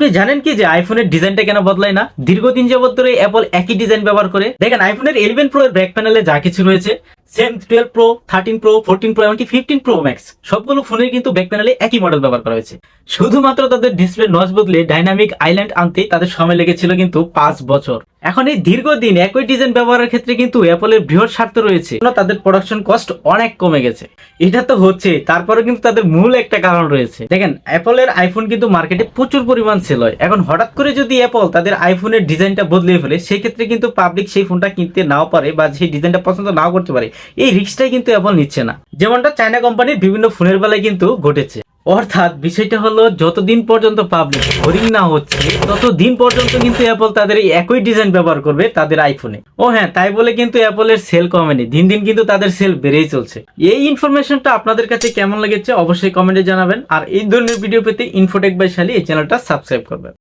আপনি জানেন কি যে আইফোনের ডিজাইনটা কেন বদলায় না? দীর্ঘদিন যাবত ধরে অ্যাপল একই ডিজাইন ব্যবহার করে। দেখেন আইফোনের 11 প্রো এর ব্যাক প্যানেলে যা কিছু রয়েছে, সেম 12 প্রো, 13 প্রো, 14 প্রো এমনকি 15 প্রো ম্যাক্স সবগুলো ফোনের কিন্তু ব্যাক প্যানেলে একই মডেল ব্যবহার করা হয়েছে। শুধুমাত্র তাদের ডিসপ্লে নচ বদলে ডাইনামিক আইল্যান্ড আনতে তাদের সময় লেগেছিল কিন্তু 5 বছর। এখন এই দীর্ঘদিন একই ডিজাইন ব্যবহারের ক্ষেত্রে কিন্তু অ্যাপলের বৃহৎ স্বার্থ রয়েছে, তাদের প্রোডাকশন কস্ট অনেক কমে গেছে। এটা তো হচ্ছে, তারপরে কিন্তু তাদের মূল একটা কারণ রয়েছে। দেখেন অ্যাপলের আইফোন কিন্তু মার্কেটে প্রচুর পরিমাণ সেল হয়। এখন হঠাৎ করে যদি অ্যাপল তাদের আইফোনের ডিজাইনটা বদলে ফেলে, সেই ক্ষেত্রে কিন্তু পাবলিক সেই ফোনটা কিনতে নাও পারে বা সেই ডিজাইনটা পছন্দ নাও করতে পারে। এই রিস্কটাই কিন্তু অ্যাপল নিচ্ছে না, যেমনটা চায়না কোম্পানির বিভিন্ন ফোনের বেলায় কিন্তু ঘটেছে। অর্থাৎ বিষয়টা হলো, যতদিন পর্যন্ত পাবলিক বোরিং না হচ্ছে ততদিন পর্যন্ত কিন্তু অ্যাপল তাদের এই একই ডিজাইন ব্যবহার করবে তাদের আইফোনে। ও হ্যাঁ, তাই বলে কিন্তু অ্যাপলের সেল কমেনি, দিন দিন কিন্তু তাদের সেল বেড়েই চলছে। এই ইনফরমেশনটা আপনাদের কাছে কেমন লেগেছে অবশ্যই কমেন্টে জানাবেন। আর এই ধরনের ভিডিও পেতে ইনফোটেক বাই শালি এই চ্যানেলটা সাবস্ক্রাইব করবেন।